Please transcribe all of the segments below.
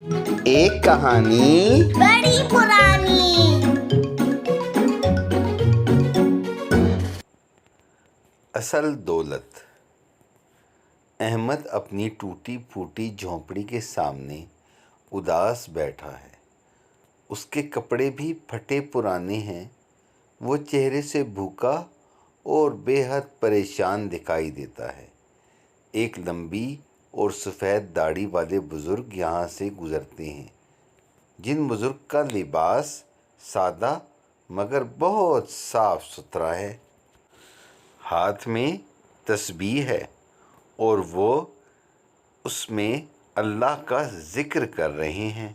ایک کہانی بڑی پرانی۔ اصل دولت۔ احمد اپنی ٹوٹی پھوٹی جھونپڑی کے سامنے اداس بیٹھا ہے۔ اس کے کپڑے بھی پھٹے پرانے ہیں۔ وہ چہرے سے بھوکا اور بے حد پریشان دکھائی دیتا ہے۔ ایک لمبی اور سفید داڑھی والے بزرگ یہاں سے گزرتے ہیں، جن بزرگ کا لباس سادہ مگر بہت صاف ستھرا ہے۔ ہاتھ میں تسبیح ہے اور وہ اس میں اللہ کا ذکر کر رہے ہیں۔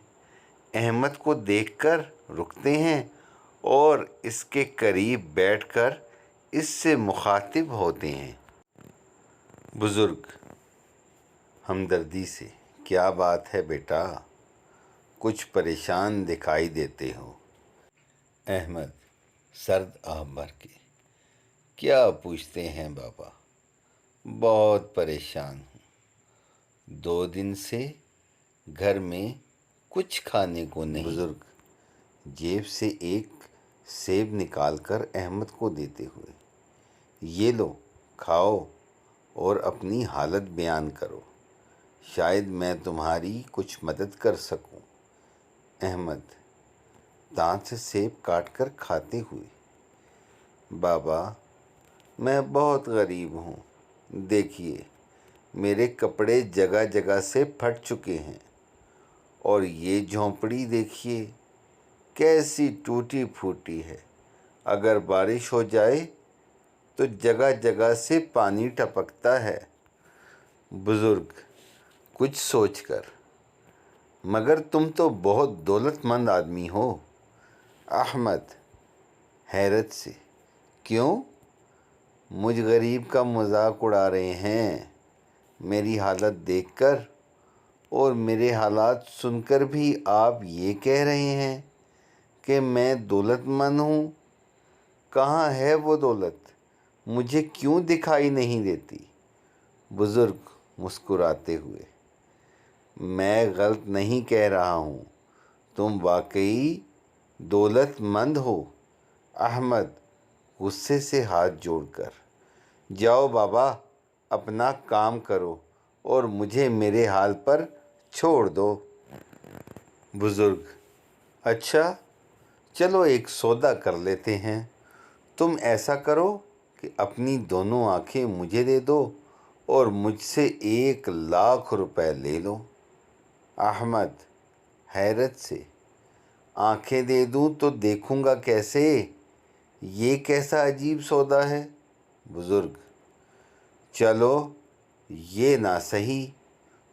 احمد کو دیکھ کر رکتے ہیں اور اس کے قریب بیٹھ کر اس سے مخاطب ہوتے ہیں۔ بزرگ ہمدردی سے: کیا بات ہے بیٹا؟ کچھ پریشان دکھائی دیتے ہو۔ احمد سرد آہ بھر کے: کیا پوچھتے ہیں بابا، بہت پریشان ہوں۔ 2 دن سے گھر میں کچھ کھانے کو نہیں۔ بزرگ جیب سے ایک سیب نکال کر احمد کو دیتے ہوئے: یہ لو، کھاؤ اور اپنی حالت بیان کرو، شاید میں تمہاری کچھ مدد کر سکوں۔ احمد دانت سے سیب کاٹ کر کھاتے ہوئے: بابا میں بہت غریب ہوں، دیکھیے میرے کپڑے جگہ جگہ سے پھٹ چکے ہیں، اور یہ جھونپڑی دیکھیے کیسی ٹوٹی پھوٹی ہے۔ اگر بارش ہو جائے تو جگہ جگہ سے پانی ٹپکتا ہے۔ بزرگ کچھ سوچ کر: مگر تم تو بہت دولت مند آدمی ہو۔ احمد حیرت سے: کیوں؟ مجھ غریب کا مذاق اڑا رہے ہیں؟ میری حالت دیکھ کر اور میرے حالات سن کر بھی آپ یہ کہہ رہے ہیں کہ میں دولت مند ہوں؟ کہاں ہے وہ دولت؟ مجھے کیوں دکھائی نہیں دیتی؟ بزرگ مسکراتے ہوئے: میں غلط نہیں کہہ رہا ہوں، تم واقعی دولت مند ہو۔ احمد غصے سے ہاتھ جوڑ کر: جاؤ بابا، اپنا کام کرو اور مجھے میرے حال پر چھوڑ دو۔ بزرگ: اچھا چلو ایک سودا کر لیتے ہیں۔ تم ایسا کرو کہ اپنی دونوں آنکھیں مجھے دے دو اور مجھ سے 1,00,000 روپے لے لو۔ احمد حیرت سے: آنکھیں دے دوں تو دیکھوں گا کیسے؟ یہ کیسا عجیب سودا ہے؟ بزرگ: چلو یہ نہ سہی،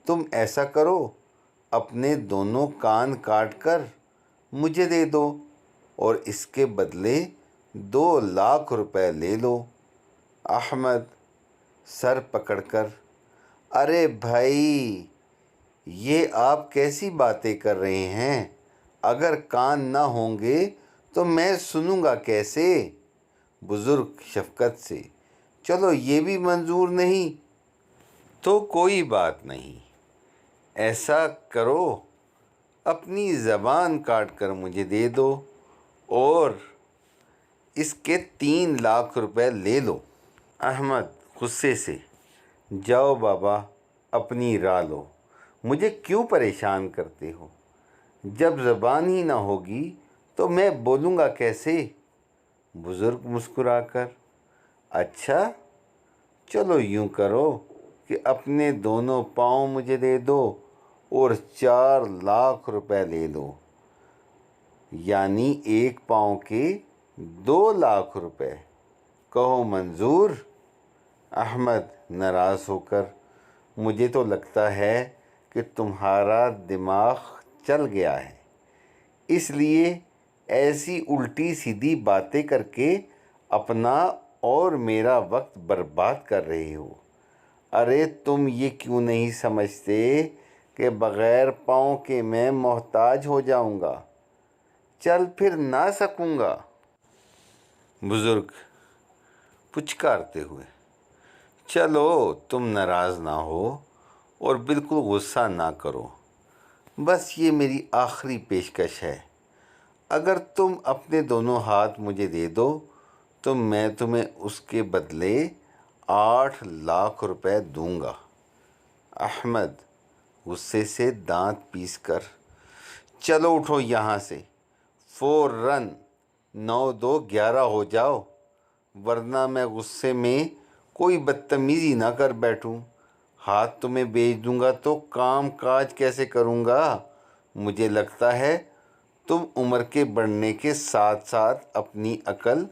تم ایسا کرو، اپنے دونوں کان کاٹ کر مجھے دے دو اور اس کے بدلے 2,00,000 روپے لے لو۔ احمد سر پکڑ کر: ارے بھائی، یہ آپ کیسی باتیں کر رہے ہیں؟ اگر کان نہ ہوں گے تو میں سنوں گا کیسے؟ بزرگ شفقت سے: چلو یہ بھی منظور نہیں تو کوئی بات نہیں، ایسا کرو اپنی زبان کاٹ کر مجھے دے دو اور اس کے 3,00,000 روپے لے لو۔ احمد غصے سے: جاؤ بابا، اپنی راہ لو، مجھے کیوں پریشان کرتے ہو؟ جب زبان ہی نہ ہوگی تو میں بولوں گا کیسے؟ بزرگ مسکرا کر: اچھا چلو یوں کرو کہ اپنے دونوں پاؤں مجھے دے دو اور 4,00,000 روپے لے لو، یعنی ایک پاؤں کے 2,00,000 روپے۔ کہو منظور؟ احمد ناراض ہو کر: مجھے تو لگتا ہے کہ تمہارا دماغ چل گیا ہے، اس لیے ایسی الٹی سیدھی باتیں کر کے اپنا اور میرا وقت برباد کر رہے ہو۔ ارے تم یہ کیوں نہیں سمجھتے کہ بغیر پاؤں کے میں محتاج ہو جاؤں گا، چل پھر نہ سکوں گا؟ بزرگ پچکارتے ہوئے: چلو تم ناراض نہ ہو اور بالکل غصہ نہ کرو، بس یہ میری آخری پیشکش ہے، اگر تم اپنے دونوں ہاتھ مجھے دے دو تو میں تمہیں اس کے بدلے 8 لاکھ روپے دوں گا۔ احمد غصے سے دانت پیس کر، چلو اٹھو یہاں سے، فوراً 9 2 11 ہو جاؤ، ورنہ میں غصے میں کوئی بدتمیزی نہ کر بیٹھوں۔ ہاتھ تمہیں بیچ دوں گا تو کام کاج کیسے کروں گا؟ مجھے لگتا ہے تم عمر کے بڑھنے کے ساتھ ساتھ اپنی عقل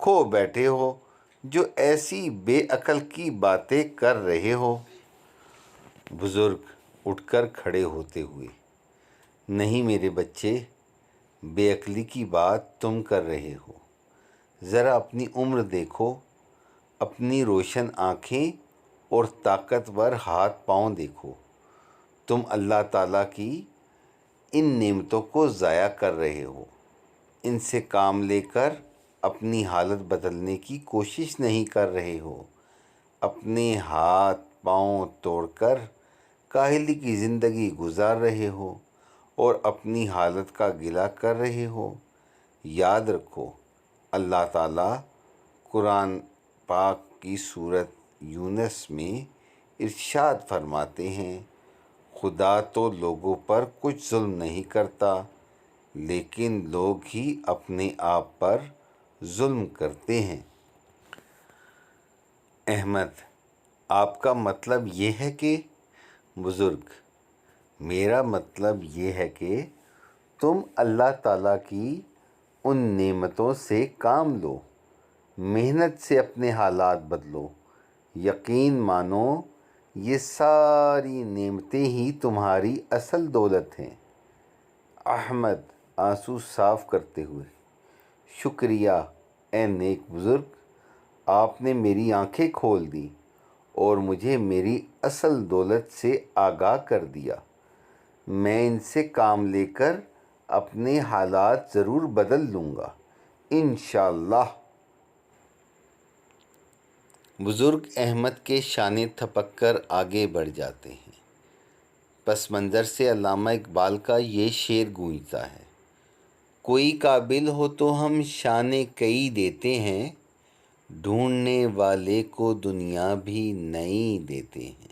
کھو بیٹھے ہو، جو ایسی بے عقل کی باتیں کر رہے ہو۔ بزرگ اٹھ کر کھڑے ہوتے ہوئے، نہیں میرے بچے، بے عقلی کی بات تم کر رہے ہو۔ ذرا اپنی عمر دیکھو، اپنی روشن آنکھیں اور طاقتور ہاتھ پاؤں دیکھو۔ تم اللہ تعالیٰ کی ان نعمتوں کو ضائع کر رہے ہو، ان سے کام لے کر اپنی حالت بدلنے کی کوشش نہیں کر رہے ہو، اپنے ہاتھ پاؤں توڑ کر کاہلی کی زندگی گزار رہے ہو اور اپنی حالت کا گلہ کر رہے ہو۔ یاد رکھو، اللہ تعالیٰ قرآن پاک کی سورت یونس میں ارشاد فرماتے ہیں، خدا تو لوگوں پر کچھ ظلم نہیں کرتا، لیکن لوگ ہی اپنے آپ پر ظلم کرتے ہیں۔ احمد، آپ کا مطلب یہ ہے کہ؟ بزرگ، میرا مطلب یہ ہے کہ تم اللہ تعالیٰ کی ان نعمتوں سے کام لو، محنت سے اپنے حالات بدلو، یقین مانو یہ ساری نعمتیں ہی تمہاری اصل دولت ہیں۔ احمد آنسو صاف کرتے ہوئے، شکریہ اے نیک بزرگ، آپ نے میری آنکھیں کھول دیں اور مجھے میری اصل دولت سے آگاہ کر دیا۔ میں ان سے کام لے کر اپنے حالات ضرور بدل لوں گا انشاءاللہ۔ بزرگ احمد کے شانے تھپک کر آگے بڑھ جاتے ہیں۔ پس منظر سے علامہ اقبال کا یہ شعر گونجتا ہے، کوئی قابل ہو تو ہم شانے کئی دیتے ہیں، ڈھونڈنے والے کو دنیا بھی نئی دیتے ہیں۔